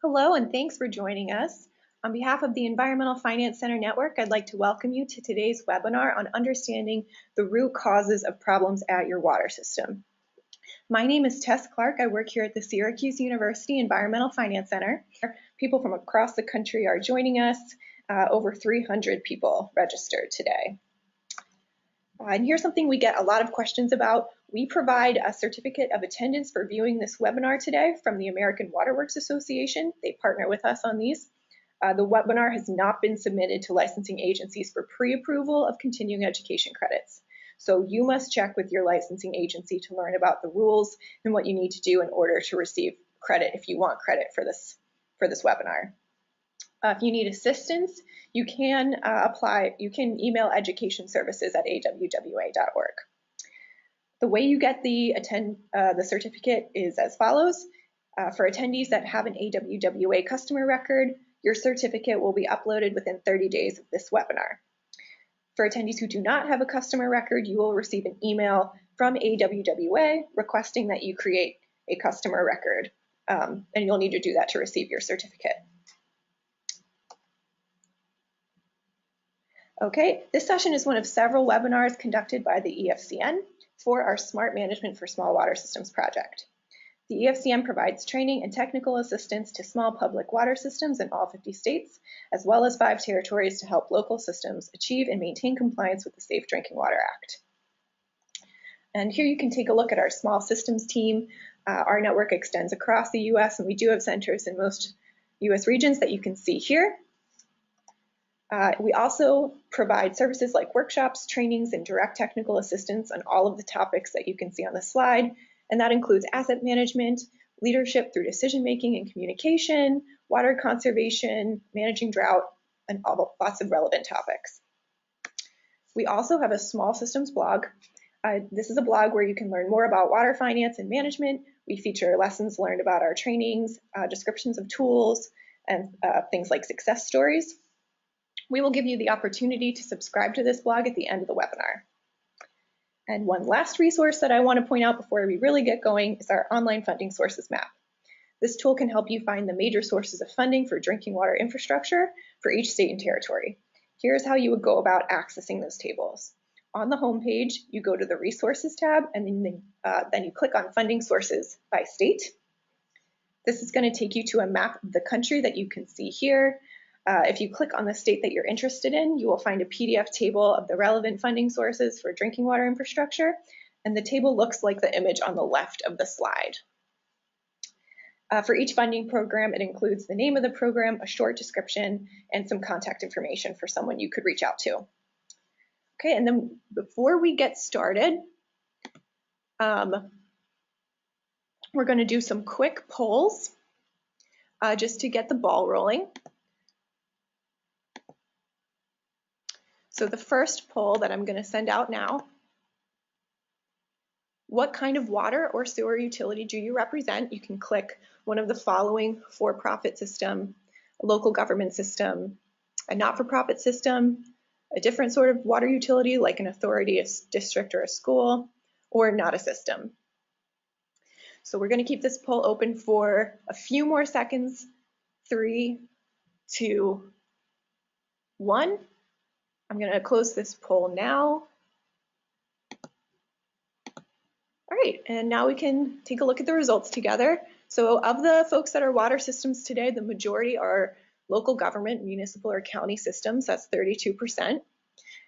Hello, and thanks for joining us. On behalf of the Environmental Finance Center Network, I'd like to welcome you to today's webinar on understanding the root causes of problems at your water system. My name is Tess Clark. I work here at the Syracuse University Environmental Finance Center. People from across the country are joining us. Over 300 people registered today. And here's something we get a lot of questions about. We provide a certificate of attendance for viewing this webinar today from the American Water Works Association. They partner with us on these. The webinar has not been submitted to licensing agencies for pre-approval of continuing education credits. So you must check with your licensing agency to learn about the rules and what you need to do in order to receive credit if you want credit for this webinar. If you need assistance, you can email educationservices@awwa.org. The way you get the certificate is as follows. For attendees that have an AWWA customer record, your certificate will be uploaded within 30 days of this webinar. For attendees who do not have a customer record, you will receive an email from AWWA requesting that you create a customer record, and you'll need to do that to receive your certificate. Okay, this session is one of several webinars conducted by the EFCN for our Smart Management for Small Water Systems project. The EFCN provides training and technical assistance to small public water systems in all 50 states, as well as 5 territories to help local systems achieve and maintain compliance with the Safe Drinking Water Act. And here you can take a look at our small systems team. Our network extends across the US, and we do have centers in most US regions that you can see here. We also provide services like workshops, trainings, and direct technical assistance on all of the topics that you can see on the slide. And that includes asset management, leadership through decision-making and communication, water conservation, managing drought, and lots of relevant topics. We also have a small systems blog. This is a blog where you can learn more about water finance and management. We feature lessons learned about our trainings, descriptions of tools, and things like success stories. We will give you the opportunity to subscribe to this blog at the end of the webinar. And one last resource that I want to point out before we really get going is our online funding sources map. This tool can help you find the major sources of funding for drinking water infrastructure for each state and territory. Here's how you would go about accessing those tables. On the home page, you go to the Resources tab, and then you click on Funding Sources by state. This is going to take you to a map of the country that you can see here. If you click on the state that you're interested in, you will find a PDF table of the relevant funding sources for drinking water infrastructure, and the table looks like the image on the left of the slide. For each funding program, it includes the name of the program, a short description, and some contact information for someone you could reach out to. Okay, and then before we get started, we're going to do some quick polls just to get the ball rolling. So the first poll that I'm going to send out now: what kind of water or sewer utility do you represent? You can click one of the following: for-profit system, a local government system, a not-for-profit system, a different sort of water utility like an authority, a district, or a school, or not a system. So we're going to keep this poll open for a few more seconds. 3, 2, 1. I'm going to close this poll now. All right, and now we can take a look at the results together. So of the folks that are water systems today, the majority are local government, municipal or county systems. That's 32%.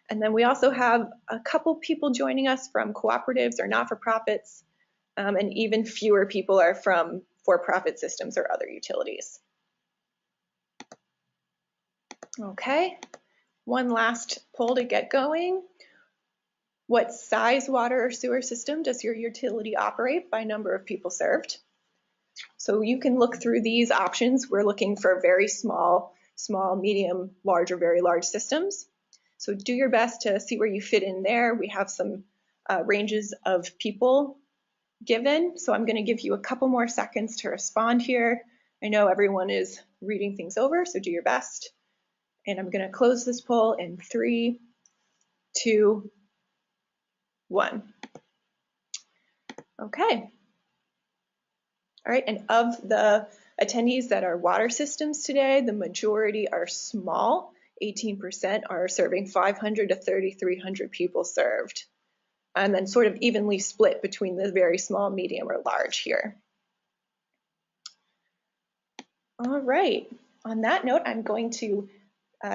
And then we also have a couple people joining us from cooperatives or not-for-profits, and even fewer people are from for-profit systems or other utilities. Okay. One last poll to get going. What size water or sewer system does your utility operate by number of people served? So you can look through these options. We're looking for very small, medium, large, or very large systems. So do your best to see where you fit in there. We have some ranges of people given. So I'm going to give you a couple more seconds to respond here. I know everyone is reading things over, so do your best. And I'm going to close this poll in 3, 2, 1. Okay. All right, and of the attendees that are water systems today, the majority are small. 18% are serving 500 to 3,300 people served, and then sort of evenly split between the very small, medium, or large here. All right, on that note, I'm going to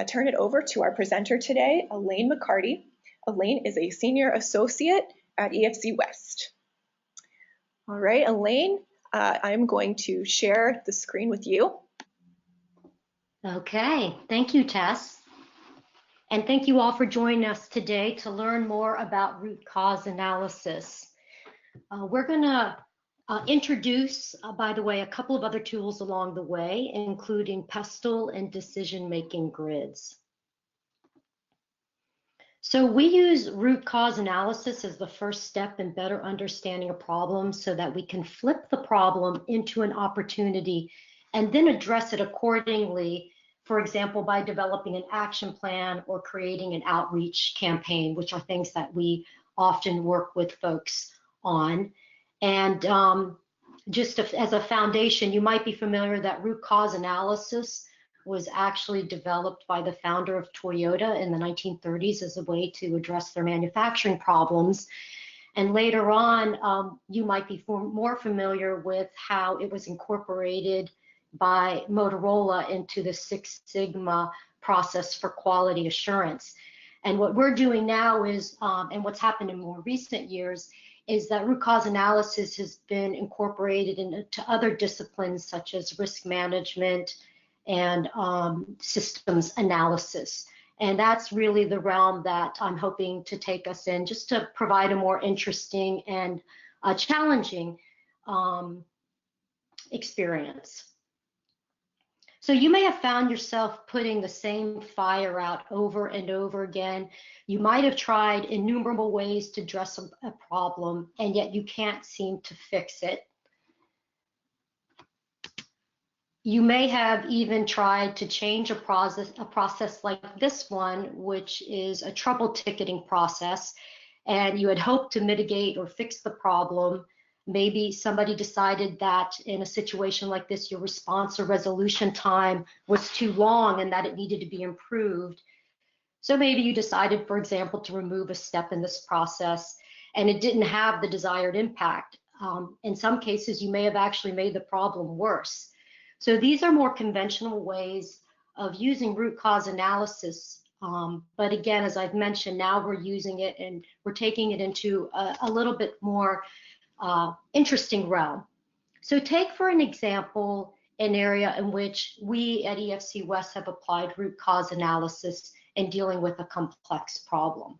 turn it over to our presenter today, Elaine McCarty. Elaine is a senior associate at EFC West. All right, Elaine, I'm going to share the screen with you. Okay, thank you, Tess. And thank you all for joining us today to learn more about root cause analysis. We're going to introduce, by the way, a couple of other tools along the way, including PESTLE and decision-making grids. So we use root cause analysis as the first step in better understanding a problem so that we can flip the problem into an opportunity and then address it accordingly, for example, by developing an action plan or creating an outreach campaign, which are things that we often work with folks on. And just as a foundation, you might be familiar that root cause analysis was actually developed by the founder of Toyota in the 1930s as a way to address their manufacturing problems. And later on, you might be more familiar with how it was incorporated by Motorola into the Six Sigma process for quality assurance. And what we're doing now is, and what's happened in more recent years, is that root cause analysis has been incorporated into other disciplines such as risk management and systems analysis. And that's really the realm that I'm hoping to take us in, just to provide a more interesting and challenging experience. So you may have found yourself putting the same fire out over and over again. You might have tried innumerable ways to address a problem, and yet you can't seem to fix it. You may have even tried to change a process like this one, which is a trouble ticketing process, and you had hoped to mitigate or fix the problem. Maybe somebody decided that in a situation like this, your response or resolution time was too long and that it needed to be improved. So maybe you decided, for example, to remove a step in this process and it didn't have the desired impact. In some cases, you may have actually made the problem worse. So these are more conventional ways of using root cause analysis. But again, as I've mentioned, now we're using it and we're taking it into a little bit more interesting realm. So take for an example an area in which we at EFC West have applied root cause analysis in dealing with a complex problem.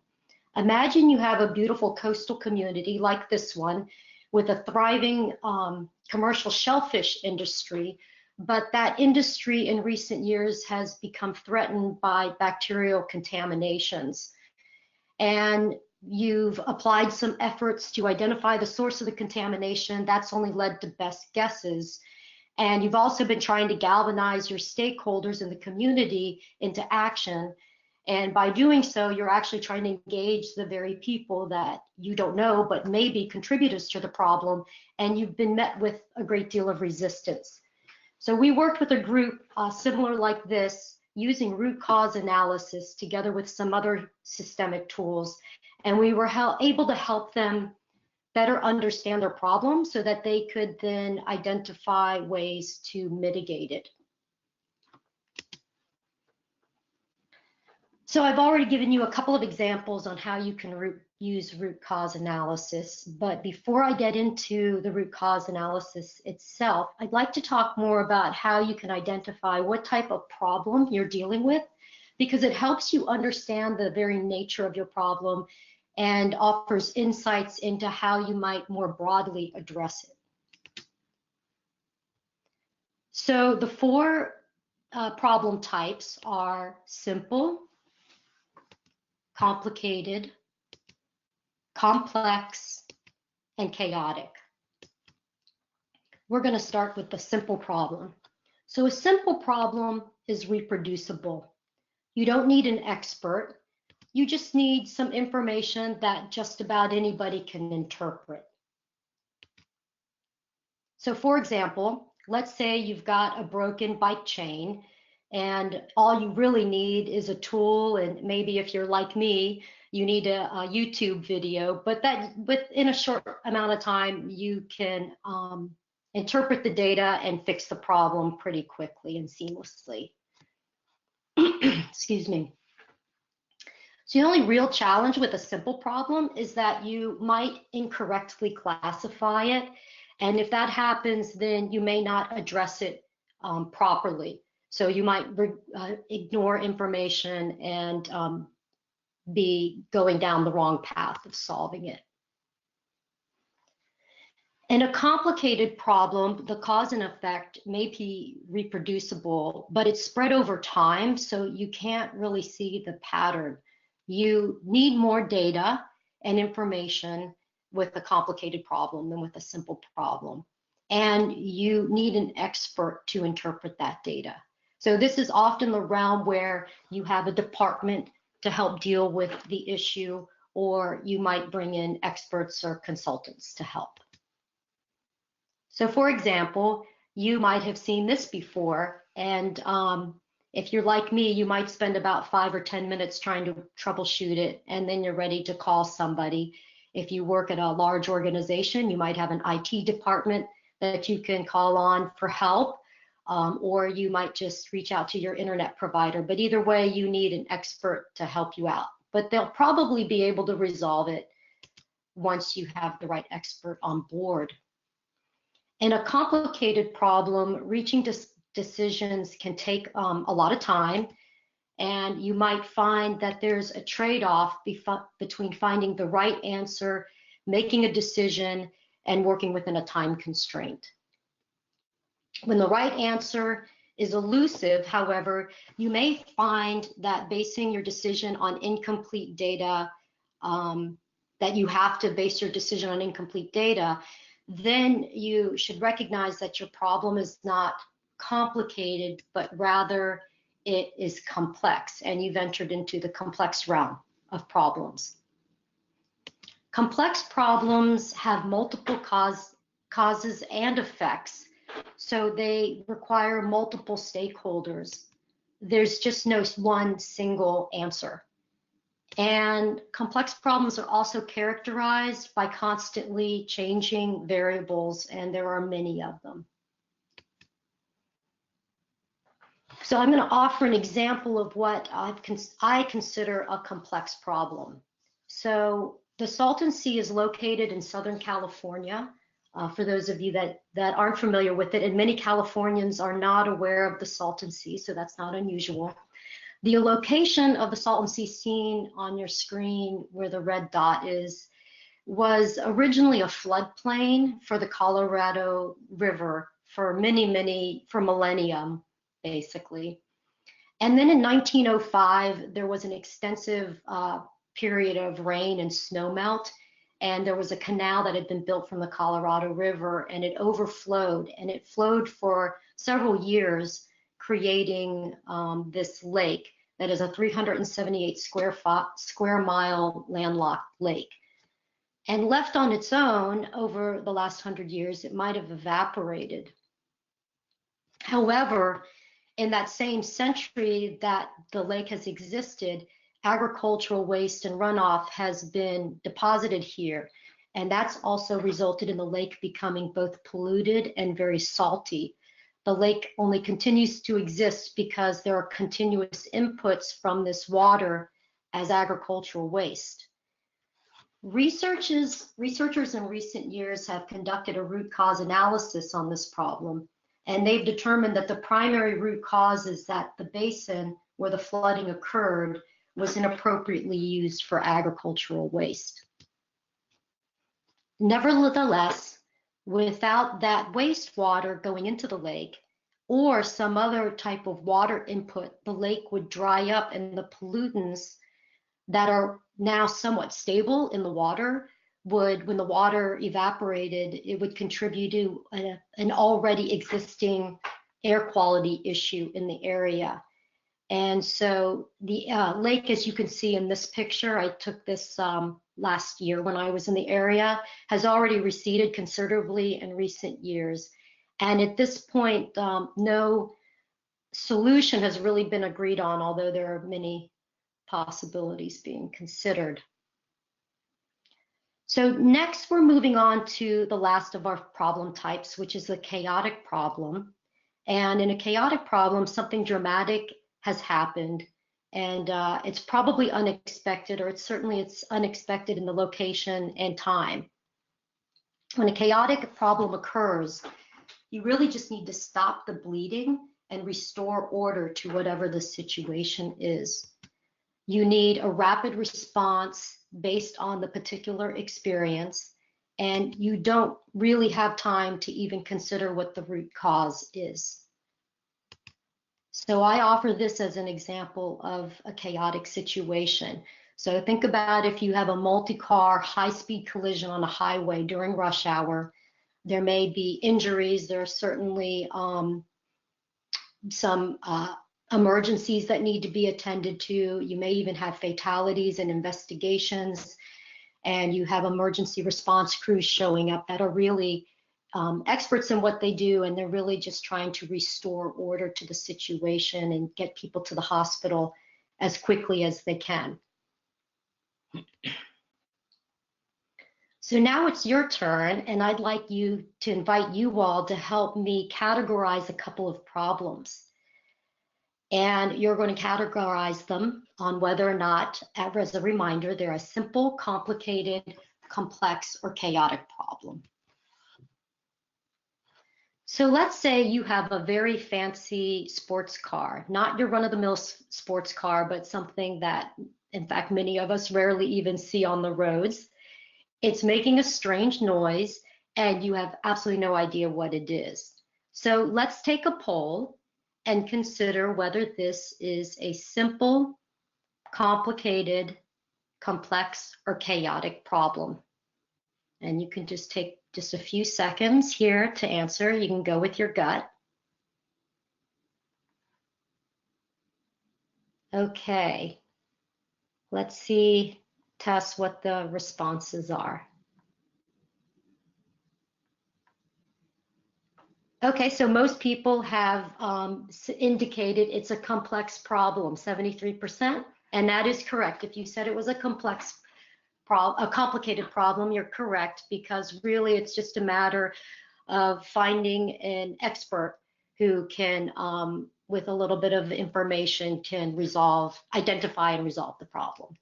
Imagine you have a beautiful coastal community like this one with a thriving commercial shellfish industry, but that industry in recent years has become threatened by bacterial contaminations. And you've applied some efforts to identify the source of the contamination. That's only led to best guesses. And you've also been trying to galvanize your stakeholders in the community into action. And by doing so, you're actually trying to engage the very people that you don't know, but may be contributors to the problem. And you've been met with a great deal of resistance. So we worked with a group similar like this, using root cause analysis together with some other systemic tools. And we were able to help them better understand their problem so that they could then identify ways to mitigate it. So I've already given you a couple of examples on how you can use root cause analysis, but before I get into the root cause analysis itself, I'd like to talk more about how you can identify what type of problem you're dealing with, because it helps you understand the very nature of your problem and offers insights into how you might more broadly address it. So the four problem types are simple, complicated, complex, and chaotic. We're going to start with the simple problem. So a simple problem is reproducible. You don't need an expert. You just need some information that just about anybody can interpret. So for example, let's say you've got a broken bike chain and all you really need is a tool, and maybe if you're like me, you need a YouTube video, but that within a short amount of time, you can interpret the data and fix the problem pretty quickly and seamlessly. Excuse me. So the only real challenge with a simple problem is that you might incorrectly classify it. And if that happens, then you may not address it properly. So you might ignore information and be going down the wrong path of solving it. In a complicated problem, the cause and effect may be reproducible, but it's spread over time, so you can't really see the pattern. You need more data and information with a complicated problem than with a simple problem. And you need an expert to interpret that data. So this is often the realm where you have a department to help deal with the issue, or you might bring in experts or consultants to help. So for example, you might have seen this before, and if you're like me, you might spend about 5 or 10 minutes trying to troubleshoot it, and then you're ready to call somebody. If you work at a large organization, you might have an IT department that you can call on for help, or you might just reach out to your internet provider. But either way, you need an expert to help you out. But they'll probably be able to resolve it once you have the right expert on board. In a complicated problem, reaching decisions can take a lot of time, and you might find that there's a trade-off between finding the right answer, making a decision, and working within a time constraint. When the right answer is elusive, however, you may find that basing your decision on incomplete data, that you have to base your decision on incomplete data, then you should recognize that your problem is not complicated, but rather it is complex, and you've entered into the complex realm of problems. Complex problems have multiple causes and effects, so they require multiple stakeholders. There's just no one single answer. And complex problems are also characterized by constantly changing variables, and there are many of them. So I'm going to offer an example of what I consider a complex problem. So the Salton Sea is located in Southern California. For those of you that aren't familiar with it, and many Californians are not aware of the Salton Sea, so that's not unusual. The location of the Salton Sea seen on your screen where the red dot is was originally a floodplain for the Colorado River for millennium, basically. And then in 1905, there was an extensive period of rain and snowmelt, and there was a canal that had been built from the Colorado River, and it overflowed, and it flowed for several years, creating this lake that is a 378 square mile landlocked lake. And left on its own over the last 100 years, it might have evaporated. However, in that same century that the lake has existed, agricultural waste and runoff has been deposited here. And that's also resulted in the lake becoming both polluted and very salty. The lake only continues to exist because there are continuous inputs from this water as agricultural waste. Researchers in recent years have conducted a root cause analysis on this problem, and they've determined that the primary root cause is that the basin where the flooding occurred was inappropriately used for agricultural waste. Nevertheless, without that wastewater going into the lake or some other type of water input, the lake would dry up, and the pollutants that are now somewhat stable in the water would, when the water evaporated, it would contribute to an already existing air quality issue in the area. And so the lake, as you can see in this picture, I took this last year when I was in the area, has already receded considerably in recent years. And at this point, no solution has really been agreed on, although there are many possibilities being considered. So next, we're moving on to the last of our problem types, which is the chaotic problem. And in a chaotic problem, something dramatic has happened, and it's probably unexpected, or it's unexpected in the location and time. When a chaotic problem occurs, you really just need to stop the bleeding and restore order to whatever the situation is. You need a rapid response based on the particular experience, and you don't really have time to even consider what the root cause is. So I offer this as an example of a chaotic situation. So think about if you have a multi-car high-speed collision on a highway during rush hour. There may be injuries. There are certainly some emergencies that need to be attended to. You may even have fatalities and investigations, and you have emergency response crews showing up that are really experts in what they do, and they're really just trying to restore order to the situation and get people to the hospital as quickly as they can. So now it's your turn, and I'd like to invite you all to help me categorize a couple of problems. And you're going to categorize them on whether or not, as a reminder, they're a simple, complicated, complex, or chaotic problem. So let's say you have a very fancy sports car, not your run-of-the-mill sports car, but something that, in fact, many of us rarely even see on the roads. It's making a strange noise, and you have absolutely no idea what it is. So let's take a poll and consider whether this is a simple, complicated, complex, or chaotic problem. And you can just take just a few seconds here to answer. You can go with your gut. Okay, let's see, Tess, what the responses are. Okay, so most people have indicated it's a complex problem, 73%, and that is correct. If you said it was a complicated problem, you're correct, because really it's just a matter of finding an expert who can, with a little bit of information, can identify and resolve the problem.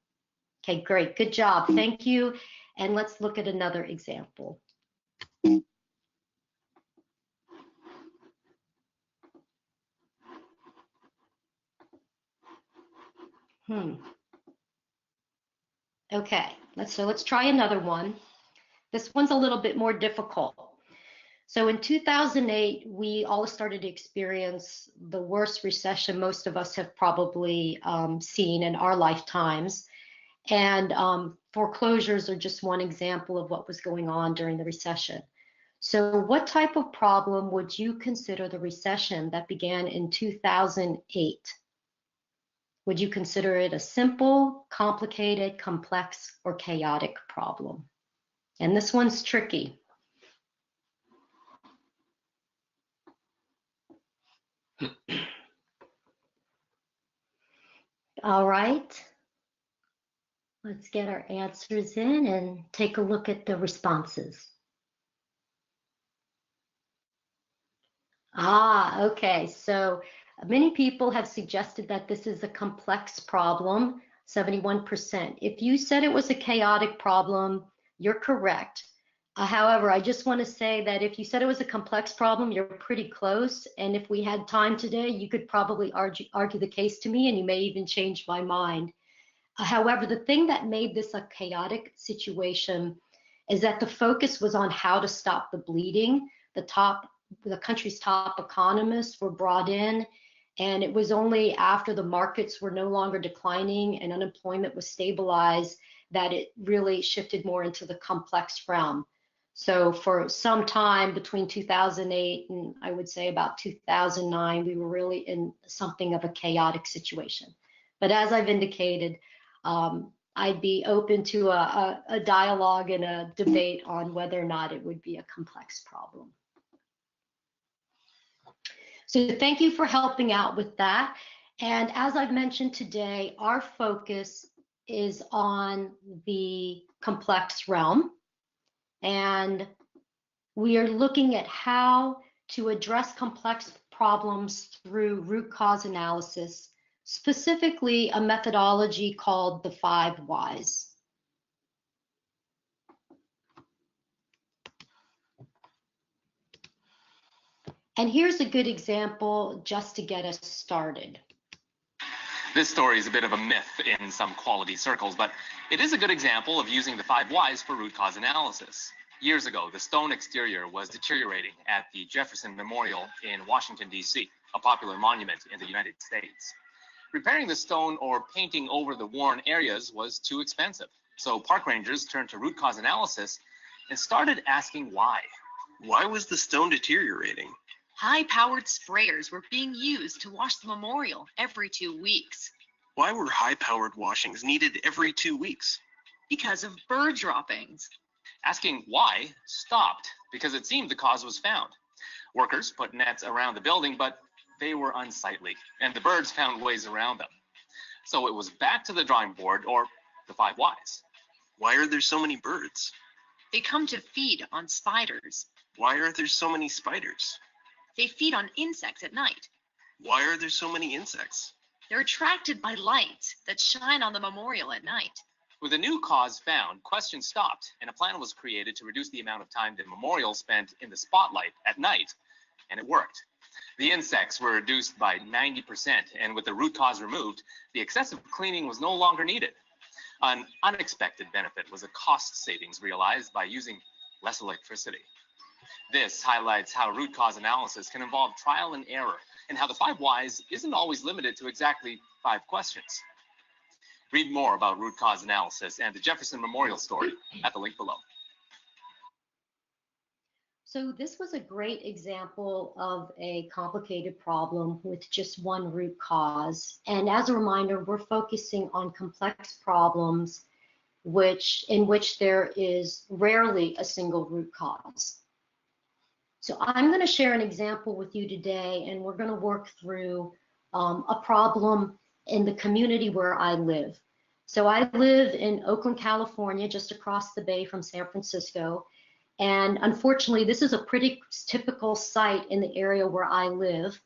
Okay, great, good job, thank you. And let's look at another example. Okay, let's try another one. This one's a little bit more difficult. So in 2008, we all started to experience the worst recession most of us have probably seen in our lifetimes. And foreclosures are just one example of what was going on during the recession. So what type of problem would you consider the recession that began in 2008? Would you consider it a simple, complicated, complex, or chaotic problem? And this one's tricky. All right. Let's get our answers in and take a look at the responses. Okay. So many people have suggested that this is a complex problem, 71%. If you said it was a chaotic problem, you're correct. However, I just want to say that if you said it was a complex problem, you're pretty close. And if we had time today, you could probably argue the case to me, and you may even change my mind. However, the thing that made this a chaotic situation is that the focus was on how to stop the bleeding. The country's top economists were brought in, and it was only after the markets were no longer declining and unemployment was stabilized that it really shifted more into the complex realm. So for some time between 2008 and I would say about 2009, we were really in something of a chaotic situation. But as I've indicated, I'd be open to a dialogue and a debate on whether or not it would be a complex problem. So thank you for helping out with that. And as I've mentioned today, our focus is on the complex realm. And we are looking at how to address complex problems through root cause analysis, specifically a methodology called the 5 whys. And here's a good example just to get us started. This story is a bit of a myth in some quality circles, but it is a good example of using the 5 whys for root cause analysis. Years ago, the stone exterior was deteriorating at the Jefferson Memorial in Washington, D.C., a popular monument in the United States. Repairing the stone or painting over the worn areas was too expensive, so park rangers turned to root cause analysis and started asking why. Why was the stone deteriorating? High-powered sprayers were being used to wash the memorial every 2 weeks. Why were high-powered washings needed every 2 weeks? Because of bird droppings. Asking why stopped because it seemed the cause was found. Workers put nets around the building, but they were unsightly, and the birds found ways around them. So it was back to the drawing board, or the 5 whys. Why are there so many birds? They come to feed on spiders. Why are there so many spiders? They feed on insects at night. Why are there so many insects? They're attracted by lights that shine on the memorial at night. With a new cause found, questions stopped, and a plan was created to reduce the amount of time the memorial spent in the spotlight at night, and it worked. The insects were reduced by 90%, and with the root cause removed, the excessive cleaning was no longer needed. An unexpected benefit was a cost savings realized by using less electricity. This highlights how root cause analysis can involve trial and error, and how the 5 whys isn't always limited to exactly 5 questions. Read more about root cause analysis and the Jefferson Memorial story at the link below. So this was a great example of a complicated problem with just one root cause. And as a reminder, we're focusing on complex problems in which there is rarely a single root cause. So I'm going to share an example with you today, and we're going to work through a problem in the community where I live. So I live in Oakland, California, just across the bay from San Francisco. And unfortunately, this is a pretty typical site in the area where I live.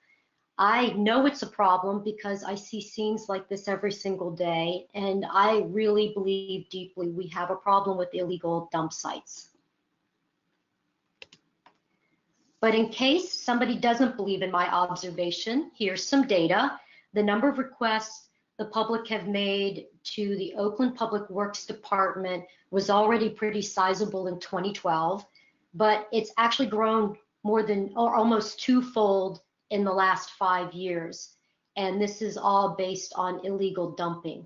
I know it's a problem because I see scenes like this every single day, and I really believe deeply we have a problem with illegal dump sites. But in case somebody doesn't believe in my observation, here's some data. The number of requests the public have made to the Oakland Public Works Department was already pretty sizable in 2012, but it's actually grown more than, or almost twofold in the last 5 years. And this is all based on illegal dumping.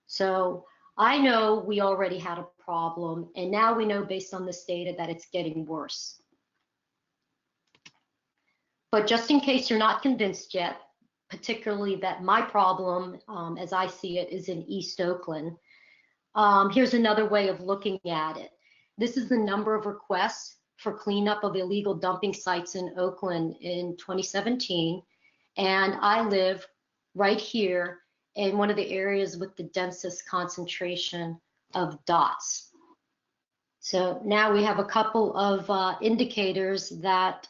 So I know we already had a problem, and now we know based on this data that it's getting worse. But just in case you're not convinced yet, particularly that my problem, as I see it, is in East Oakland, here's another way of looking at it. This is the number of requests for cleanup of illegal dumping sites in Oakland in 2017, and I live right here in one of the areas with the densest concentration of dots. So now we have a couple of indicators that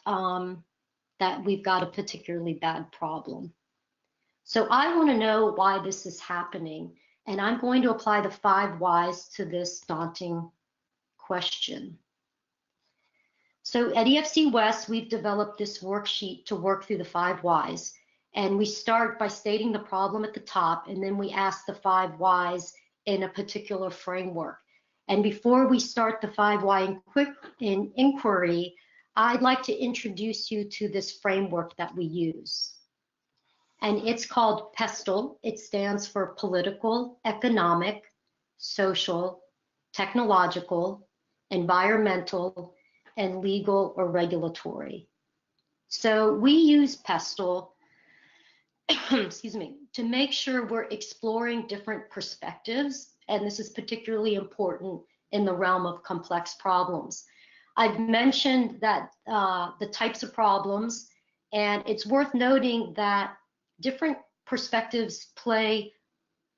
that we've got a particularly bad problem. So I want to know why this is happening, and I'm going to apply the 5 whys to this daunting question. So at EFC West, we've developed this worksheet to work through the 5 whys, and we start by stating the problem at the top, and then we ask the 5 whys in a particular framework. And before we start the 5 why inquiry, I'd like to introduce you to this framework that we use. And it's called PESTLE. It stands for Political, Economic, Social, Technological, Environmental, and Legal or Regulatory. So we use PESTLE excuse me, to make sure we're exploring different perspectives, and this is particularly important in the realm of complex problems. I've mentioned that the types of problems And it's worth noting that different perspectives play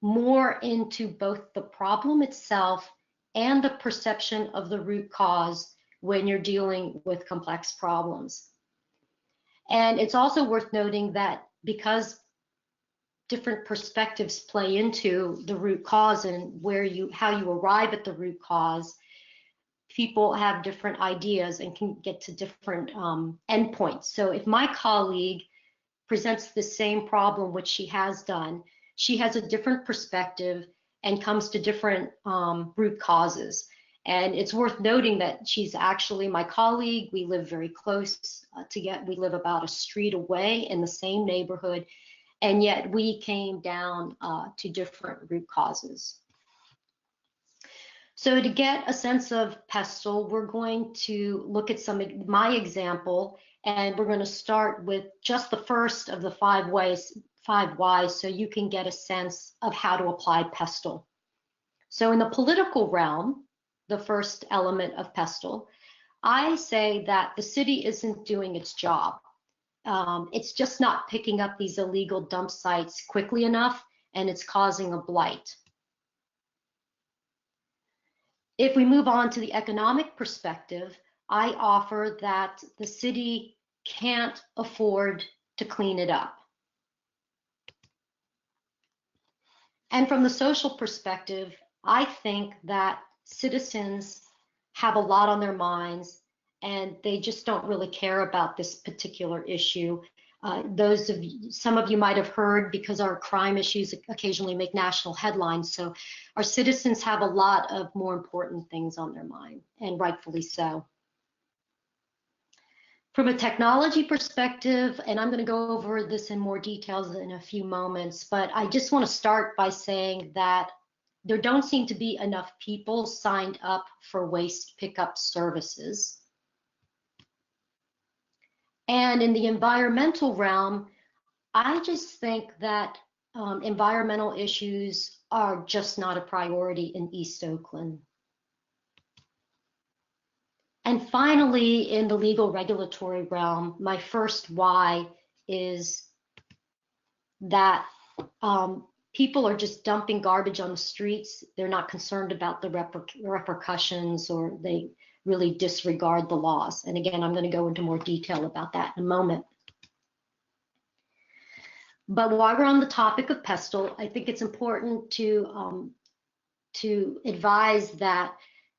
more into both the problem itself and the perception of the root cause when you're dealing with complex problems. And it's also worth noting that because different perspectives play into the root cause and how you arrive at the root cause, people have different ideas and can get to different endpoints. So if my colleague presents the same problem, which she has done, she has a different perspective and comes to different root causes. And it's worth noting that she's actually my colleague. We live very close together. We live about a street away in the same neighborhood, and yet we came down to different root causes. So to get a sense of PESTLE, we're going to look at my example, and we're going to start with just the first of the five whys, so you can get a sense of how to apply PESTLE. So in the political realm, the first element of PESTLE, I say that the city isn't doing its job. It's just not picking up these illegal dump sites quickly enough, and it's causing a blight. If we move on to the economic perspective, I offer that the city can't afford to clean it up. And from the social perspective, I think that citizens have a lot on their minds and they just don't really care about this particular issue. Some of you might have heard, because our crime issues occasionally make national headlines, so our citizens have a lot of more important things on their mind, and rightfully so. From a technology perspective, and I'm going to go over this in more details in a few moments, but I just want to start by saying that there don't seem to be enough people signed up for waste pickup services. And in the environmental realm, I just think that environmental issues are just not a priority in East Oakland. And finally, in the legal regulatory realm, my first why is that people are just dumping garbage on the streets. They're not concerned about the repercussions, or they really disregard the laws. And again, I'm going to go into more detail about that in a moment. But while we're on the topic of PESTLE, I think it's important to advise that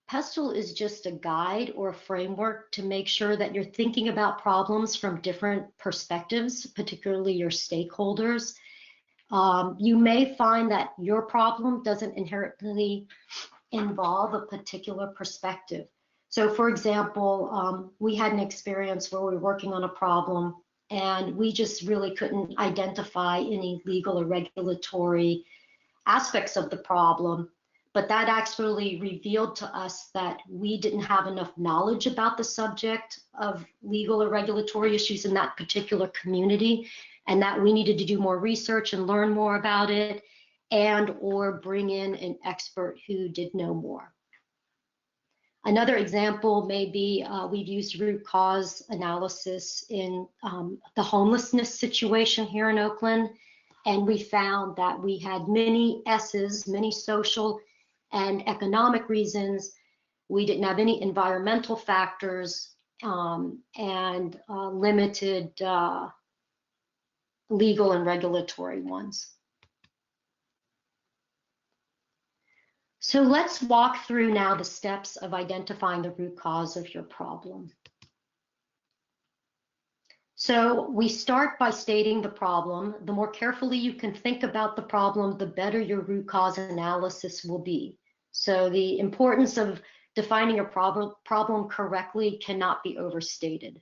PESTLE is just a guide or a framework to make sure that you're thinking about problems from different perspectives, particularly your stakeholders. You may find that your problem doesn't inherently involve a particular perspective. So for example, we had an experience where we were working on a problem and we just really couldn't identify any legal or regulatory aspects of the problem, but that actually revealed to us that we didn't have enough knowledge about the subject of legal or regulatory issues in that particular community, and that we needed to do more research and learn more about it, and or bring in an expert who did know more. Another example may be we've used root cause analysis in the homelessness situation here in Oakland, and we found that we had many S's, many social and economic reasons. We didn't have any environmental factors and limited legal and regulatory ones. So let's walk through now the steps of identifying the root cause of your problem. So we start by stating the problem. The more carefully you can think about the problem, the better your root cause analysis will be. So the importance of defining a problem correctly cannot be overstated.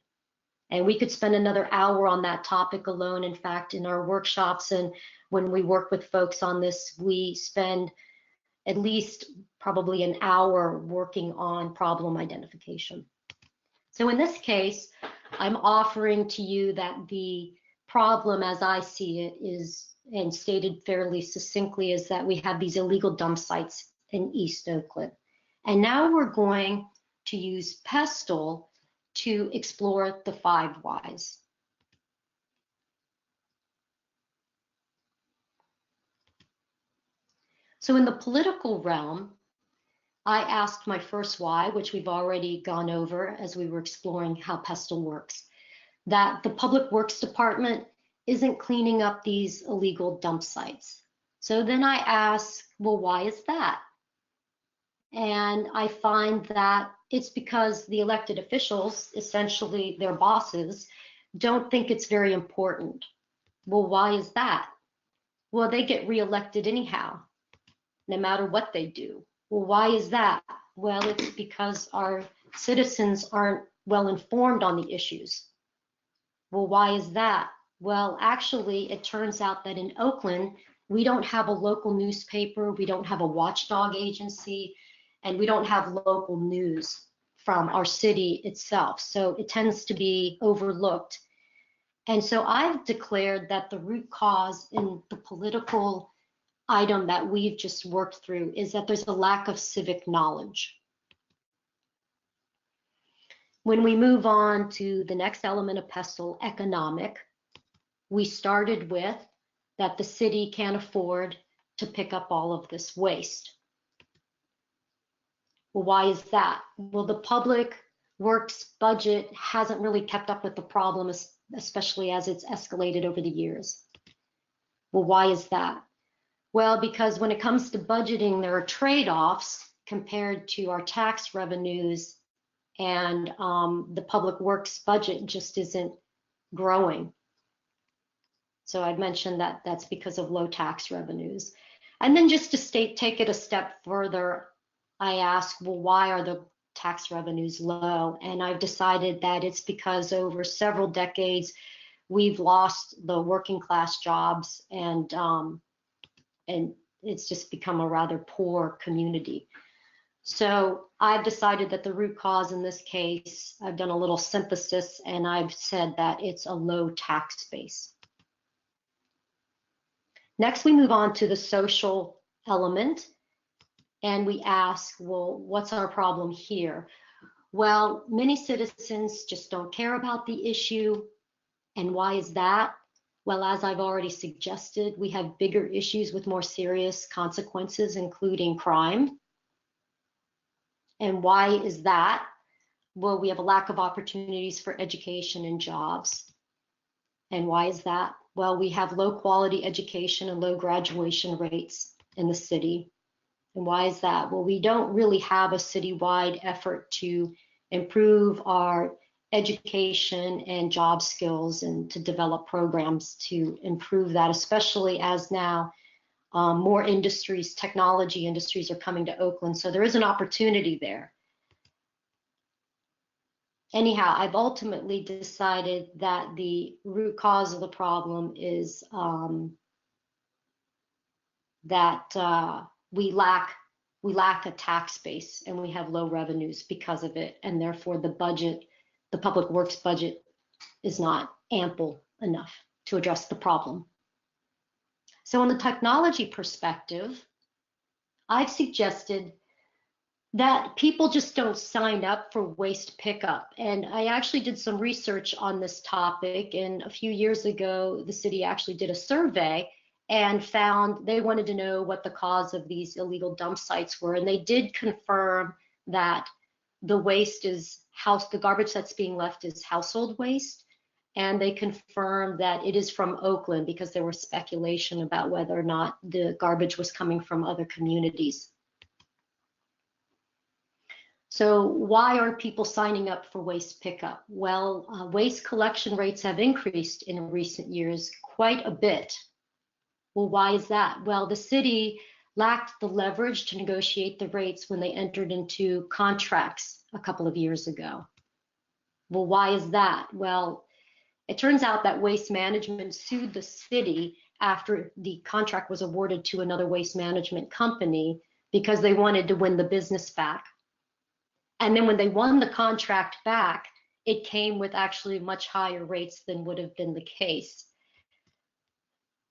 And we could spend another hour on that topic alone. In fact, in our workshops and when we work with folks on this, we spend at least probably an hour working on problem identification. So in this case, I'm offering to you that the problem as I see it is, and stated fairly succinctly, is that we have these illegal dump sites in East Oakland. And now we're going to use PESTLE to explore the 5 whys. So in the political realm, I asked my first why, which we've already gone over as we were exploring how PESTEL works, that the Public Works Department isn't cleaning up these illegal dump sites. So then I ask, well, why is that? And I find that it's because the elected officials, essentially their bosses, don't think it's very important. Well, why is that? Well, they get reelected anyhow, no matter what they do. Well, why is that? Well, it's because our citizens aren't well informed on the issues. Well, why is that? Well, actually, it turns out that in Oakland, we don't have a local newspaper, we don't have a watchdog agency, and we don't have local news from our city itself. So it tends to be overlooked. And so I've declared that the root cause in the political item that we've just worked through is that there's a lack of civic knowledge. When we move on to the next element of PESTEL, economic, we started with that the city can't afford to pick up all of this waste. Well, why is that? Well, the public works budget hasn't really kept up with the problem, especially as it's escalated over the years. Well, why is that? Well, because when it comes to budgeting, there are trade-offs compared to our tax revenues, and the public works budget just isn't growing. So I'd mentioned that that's because of low tax revenues. And then just to take it a step further, I ask, well, why are the tax revenues low? And I've decided that it's because over several decades, we've lost the working class jobs, and it's just become a rather poor community. So I've decided that the root cause in this case, I've done a little synthesis, and I've said that it's a low tax base. Next, we move on to the social element, and we ask, well, what's our problem here? Well, many citizens just don't care about the issue. And why is that? Well, as I've already suggested, we have bigger issues with more serious consequences, including crime. And why is that? Well, we have a lack of opportunities for education and jobs. And why is that? Well, we have low quality education and low graduation rates in the city. And why is that? Well, we don't really have a citywide effort to improve our education and job skills and to develop programs to improve that, especially as now more industries, technology industries are coming to Oakland. So there is an opportunity there. Anyhow, I've ultimately decided that the root cause of the problem is that we lack a tax base, and we have low revenues because of it, and therefore the budget, the public works budget, is not ample enough to address the problem. So in the technology perspective, I've suggested that people just don't sign up for waste pickup. And I actually did some research on this topic, and a few years ago, the city actually did a survey and found they wanted to know what the cause of these illegal dump sites were. And they did confirm that the waste is the garbage that's being left is household waste. And they confirmed that it is from Oakland, because there was speculation about whether or not the garbage was coming from other communities. So why are people signing up for waste pickup? Well, waste collection rates have increased in recent years quite a bit. Well, why is that? Well, the city lacked the leverage to negotiate the rates when they entered into contracts a couple of years ago. Well, why is that? Well, it turns out that Waste Management sued the city after the contract was awarded to another waste management company because they wanted to win the business back. And then when they won the contract back, it came with actually much higher rates than would have been the case.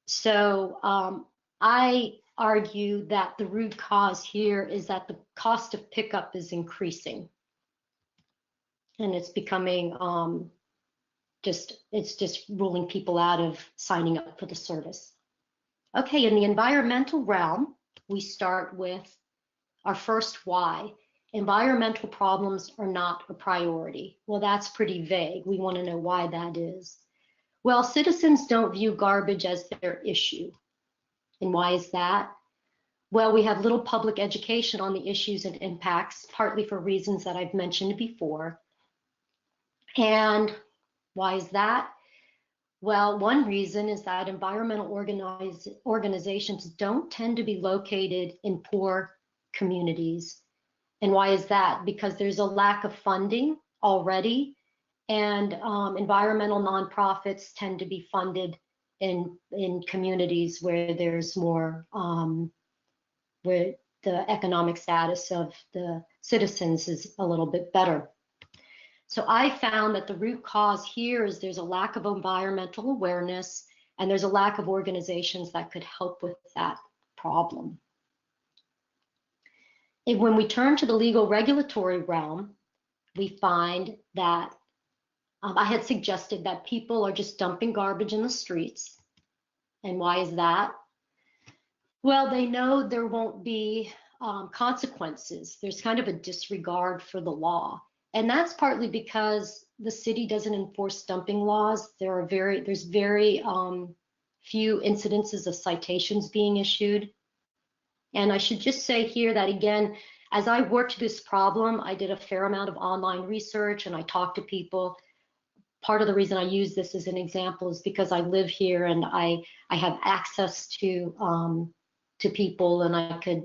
So I argue that the root cause here is that the cost of pickup is increasing. And it's becoming it's just ruling people out of signing up for the service. Okay, in the environmental realm, we start with our first why. Environmental problems are not a priority. Well, that's pretty vague. We want to know why that is. Well, citizens don't view garbage as their issue. And why is that? Well, we have little public education on the issues and impacts, partly for reasons that I've mentioned before. And why is that? Well, one reason is that environmental organizations don't tend to be located in poor communities. And why is that? Because there's a lack of funding already, and environmental nonprofits tend to be funded in communities where there's more, where the economic status of the citizens is a little bit better. So I found that the root cause here is there's a lack of environmental awareness, and there's a lack of organizations that could help with that problem. And when we turn to the legal regulatory realm, we find that I had suggested that people are just dumping garbage in the streets. And why is that? Well, they know there won't be consequences. There's kind of a disregard for the law. And that's partly because the city doesn't enforce dumping laws. There's very few incidences of citations being issued. And I should just say here that, again, as I worked this problem, I did a fair amount of online research and I talked to people. Part of the reason I use this as an example is because I live here and I have access to people, and I could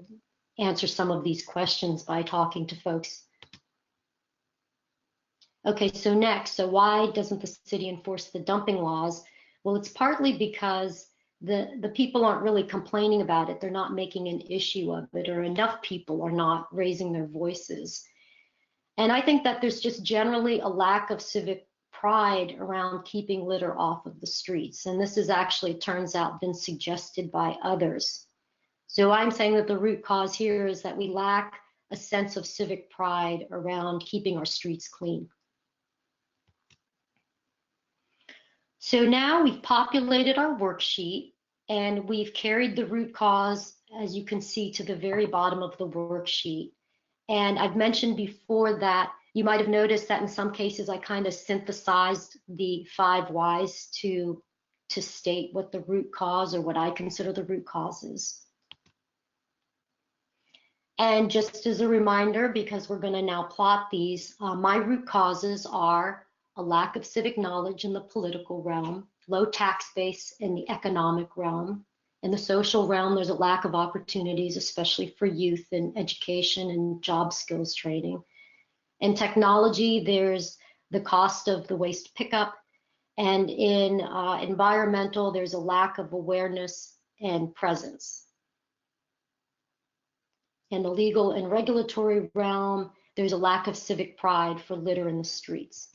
answer some of these questions by talking to folks. Okay, so next, so why doesn't the city enforce the dumping laws? Well, it's partly because the people aren't really complaining about it. They're not making an issue of it, or enough people are not raising their voices. And I think that there's just generally a lack of civic pride around keeping litter off of the streets. And this is actually, it turns out, been suggested by others. So I'm saying that the root cause here is that we lack a sense of civic pride around keeping our streets clean. So now we've populated our worksheet and we've carried the root cause, as you can see, to the very bottom of the worksheet. And I've mentioned before that you might have noticed that in some cases I kind of synthesized the 5 whys to state what the root cause, or what I consider the root cause is. And just as a reminder, because we're going to now plot these, my root causes are a lack of civic knowledge in the political realm, low tax base in the economic realm. In the social realm, there's a lack of opportunities, especially for youth in education and job skills training. In technology, there's the cost of the waste pickup. And in environmental, there's a lack of awareness and presence. In the legal and regulatory realm, there's a lack of civic pride for litter in the streets.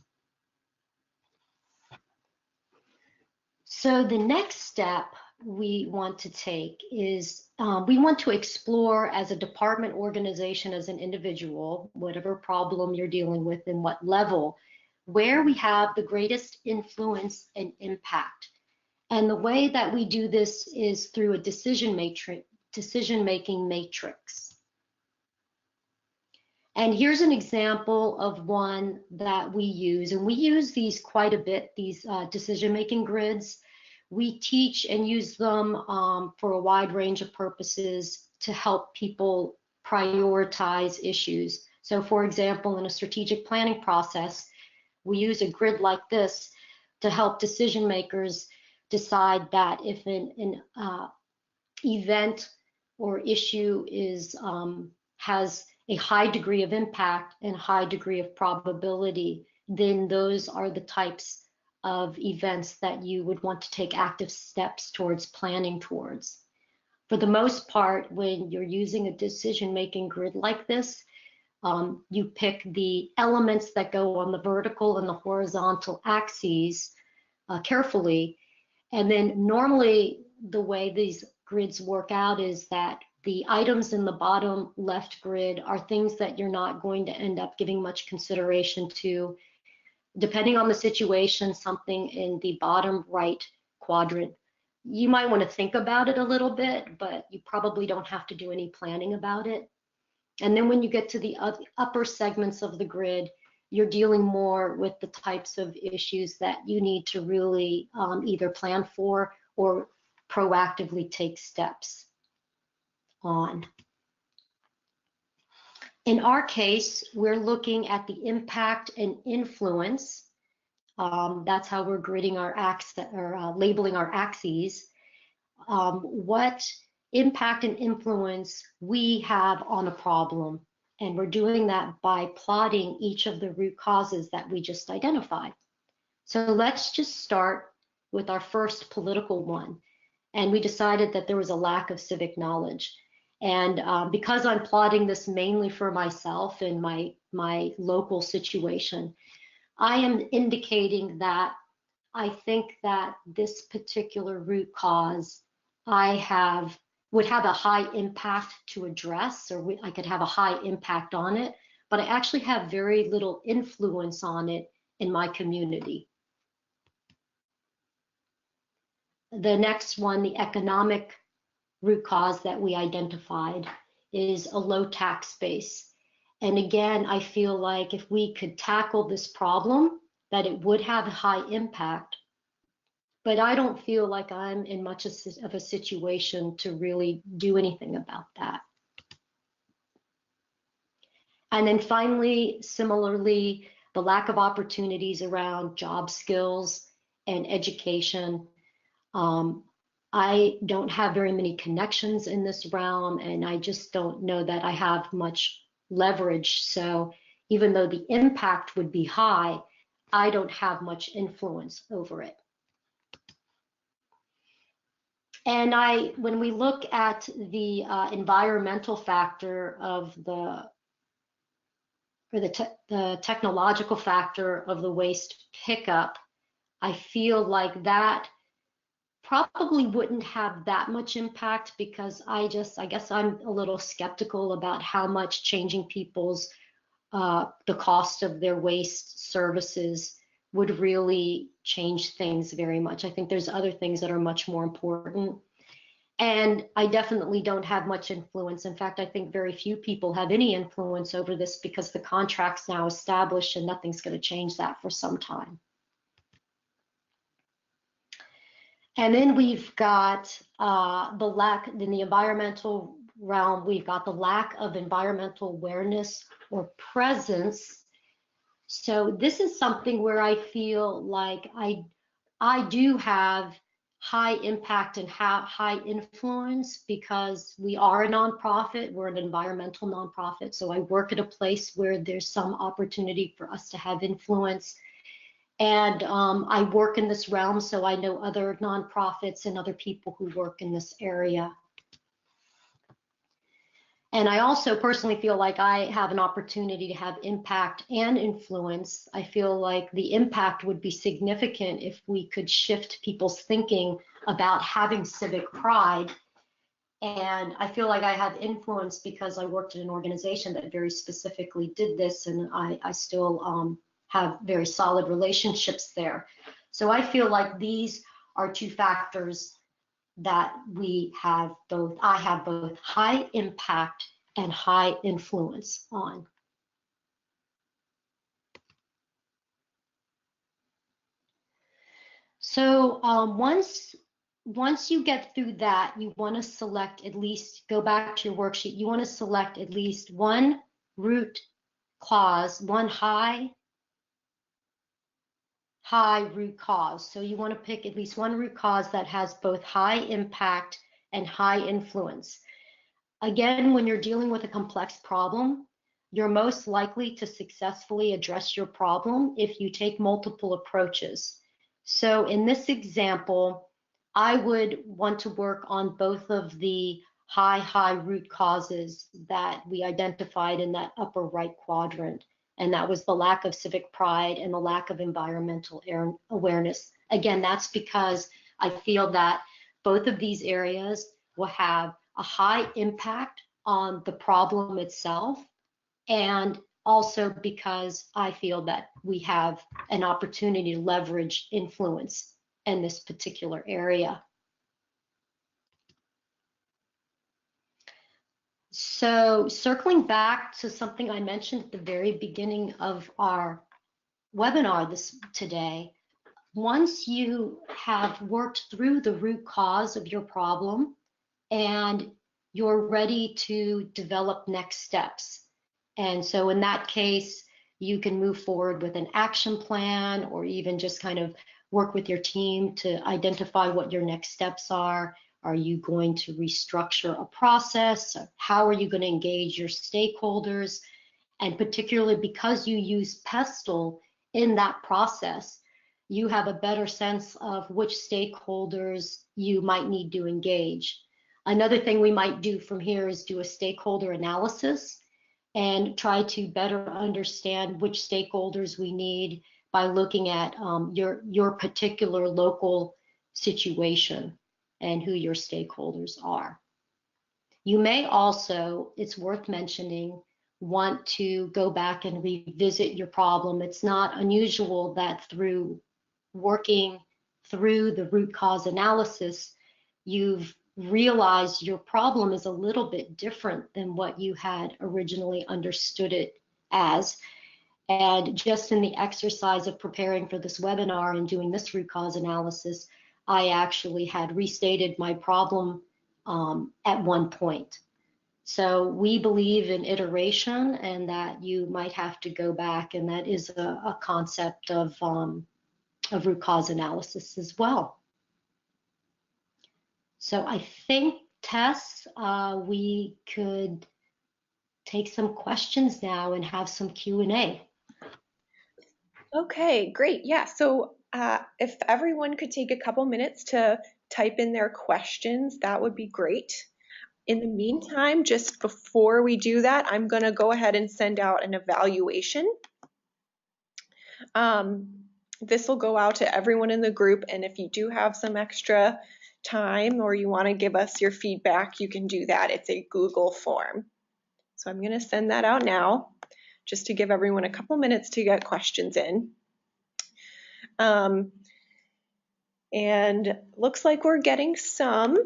So the next step we want to take is we want to explore, as a department, organization, as an individual, whatever problem you're dealing with and what level, where we have the greatest influence and impact. And the way that we do this is through a decision-making matrix. And here's an example of one that we use, and we use these quite a bit, these decision-making grids. We teach and use them for a wide range of purposes to help people prioritize issues. So for example, in a strategic planning process, we use a grid like this to help decision makers decide that if an event or issue is has a high degree of impact and high degree of probability, then those are the types of events that you would want to take active steps towards planning towards. For the most part, when you're using a decision-making grid like this, you pick the elements that go on the vertical and the horizontal axes carefully. And then normally the way these grids work out is that the items in the bottom left grid are things that you're not going to end up giving much consideration to. Depending on the situation, something in the bottom right quadrant you might want to think about it a little bit, but you probably don't have to do any planning about it. And then when you get to the upper segments of the grid, you're dealing more with the types of issues that you need to really either plan for or proactively take steps on. In our case, we're looking at the impact and influence. That's how we're gridding our labeling our axes. What impact and influence we have on a problem. And we're doing that by plotting each of the root causes that we just identified. So let's just start with our first political one. And we decided that there was a lack of civic knowledge. And because I'm plotting this mainly for myself and my local situation, I am indicating that I think that this particular root cause would have a high impact to address, or I could have a high impact on it, but I actually have very little influence on it in my community. The next one, the economic root cause that we identified, is a low tax base. And again, I feel like if we could tackle this problem, that it would have a high impact. But I don't feel like I'm in much of a situation to really do anything about that. And then finally, similarly, the lack of opportunities around job skills and education. I don't have very many connections in this realm, and I just don't know that I have much leverage. So even though the impact would be high, I don't have much influence over it. And when we look at the environmental factor of the technological factor of the waste pickup, I feel like that probably wouldn't have that much impact, because I guess I'm a little skeptical about how much changing people's the cost of their waste services would really change things very much. I think there's other things that are much more important. And I definitely don't have much influence. In fact, I think very few people have any influence over this, because the contract's now established and nothing's going to change that for some time. And then we've got in the environmental realm, we've got the lack of environmental awareness or presence. So this is something where I feel like I do have high impact and high influence, because we are a nonprofit. We're an environmental nonprofit. So I work at a place where there's some opportunity for us to have influence. And I work in this realm, so I know other nonprofits and other people who work in this area. And I also personally feel like I have an opportunity to have impact and influence. I feel like the impact would be significant if we could shift people's thinking about having civic pride. And I feel like I have influence because I worked in an organization that very specifically did this, and I still have very solid relationships there. So I feel like these are two factors that I have both high impact and high influence on. So once you get through that, you want to select at least, go back to your worksheet, you want to select at least one root cause, one high root cause. So you want to pick at least one root cause that has both high impact and high influence. Again, when you're dealing with a complex problem, you're most likely to successfully address your problem if you take multiple approaches. So in this example, I would want to work on both of the high root causes that we identified in that upper right quadrant. And that was the lack of civic pride and the lack of environmental awareness. Again, that's because I feel that both of these areas will have a high impact on the problem itself, and also because I feel that we have an opportunity to leverage influence in this particular area. So circling back to something I mentioned at the very beginning of our webinar today, once you have worked through the root cause of your problem and you're ready to develop next steps. And so in that case, you can move forward with an action plan or even just kind of work with your team to identify what your next steps are. Are you going to restructure a process? How are you going to engage your stakeholders? And particularly because you use PESTLE in that process, you have a better sense of which stakeholders you might need to engage. Another thing we might do from here is do a stakeholder analysis and try to better understand which stakeholders we need by looking at your particular local situation and who your stakeholders are. You may also, it's worth mentioning, want to go back and revisit your problem. It's not unusual that through working through the root cause analysis, you've realized your problem is a little bit different than what you had originally understood it as. And just in the exercise of preparing for this webinar and doing this root cause analysis, I actually had restated my problem at one point. So we believe in iteration and that you might have to go back, and that is a concept of root cause analysis as well. So I think, Tess, we could take some questions now and have some Q&A. Okay, great. Yeah, so if everyone could take a couple minutes to type in their questions, that would be great. In the meantime, just before we do that, I'm going to go ahead and send out an evaluation. This will go out to everyone in the group, and if you do have some extra time or you want to give us your feedback, you can do that. It's a Google form. So I'm going to send that out now, just to give everyone a couple minutes to get questions in. And looks like we're getting some.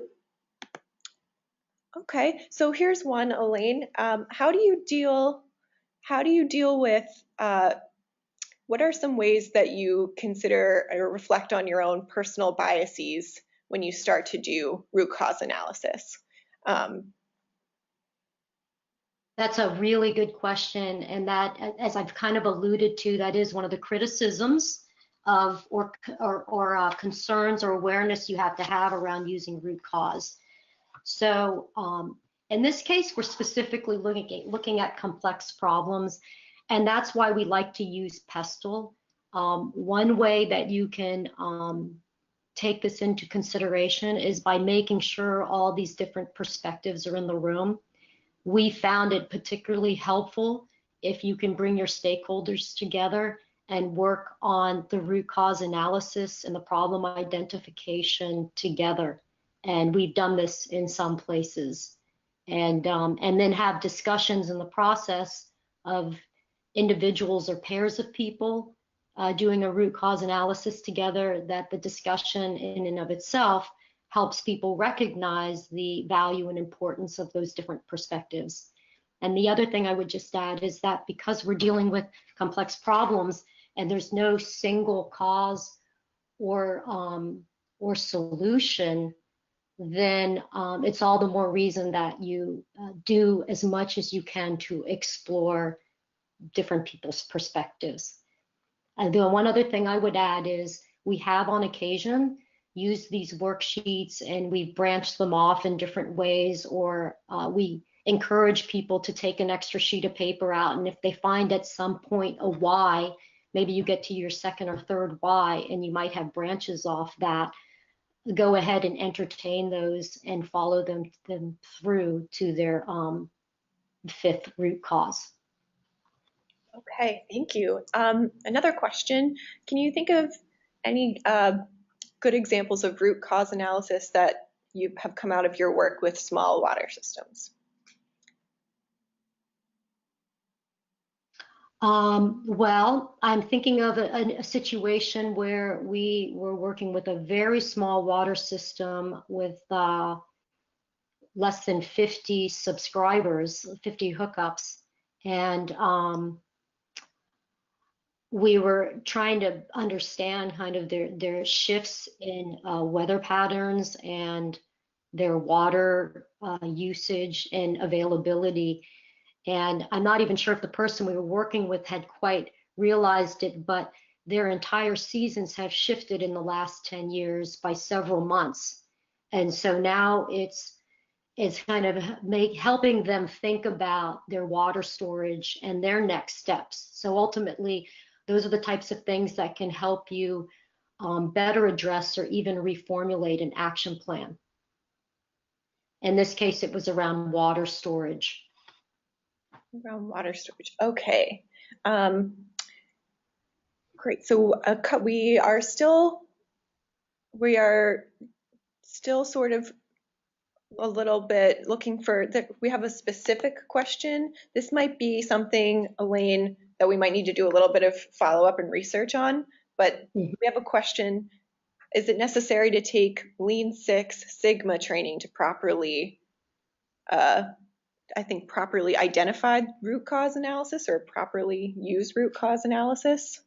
Okay, so here's one, Elaine. How do you deal with, what are some ways that you consider or reflect on your own personal biases when you start to do root cause analysis? That's a really good question, and that, as I've kind of alluded to, that is one of the criticisms of or concerns or awareness you have to have around using root cause. So in this case, we're specifically looking at complex problems, and that's why we like to use PESTLE. One way that you can take this into consideration is by making sure all these different perspectives are in the room. We found it particularly helpful if you can bring your stakeholders together and work on the root cause analysis and the problem identification together. And we've done this in some places. And then have discussions in the process of individuals or pairs of people doing a root cause analysis together, that the discussion in and of itself helps people recognize the value and importance of those different perspectives. And the other thing I would just add is that because we're dealing with complex problems and there's no single cause or solution, then it's all the more reason that you do as much as you can to explore different people's perspectives. And the one other thing I would add is we have on occasion used these worksheets and we've branched them off in different ways, or we encourage people to take an extra sheet of paper out, and if they find at some point a why, maybe you get to your second or third why and you might have branches off that, go ahead and entertain those and follow them through to their fifth root cause. Okay, thank you. Another question, can you think of any good examples of root cause analysis that you have come out of your work with small water systems? Well, I'm thinking of a situation where we were working with a very small water system with less than 50 subscribers, 50 hookups. And we were trying to understand kind of their shifts in weather patterns and their water usage and availability. And I'm not even sure if the person we were working with had quite realized it, but their entire seasons have shifted in the last 10 years by several months. And so now it's kind of helping them think about their water storage and their next steps. So ultimately, those are the types of things that can help you better address or even reformulate an action plan. In this case, it was around water storage. Around water storage. Okay. Great. So we are still sort of a little bit looking for that. We have a specific question. This might be something, Elaine, that we might need to do a little bit of follow-up and research on, but we have a question. Is it necessary to take Lean Six Sigma training to properly properly identify root cause analysis or properly use root cause analysis?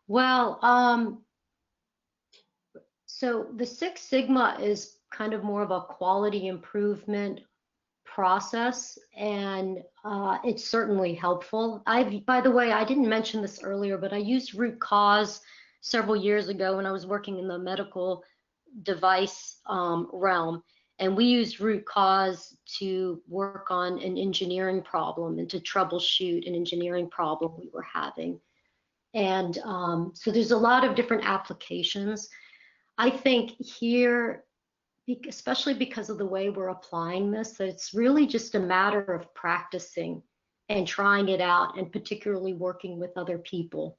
Well, so the Six Sigma is kind of more of a quality improvement process, and it's certainly helpful. By the way, I didn't mention this earlier, but I used root cause several years ago when I was working in the medical device realm. And we used root cause to work on an engineering problem and to troubleshoot an engineering problem we were having. And so there's a lot of different applications. I think here, especially because of the way we're applying this, that it's really just a matter of practicing and trying it out, and particularly working with other people.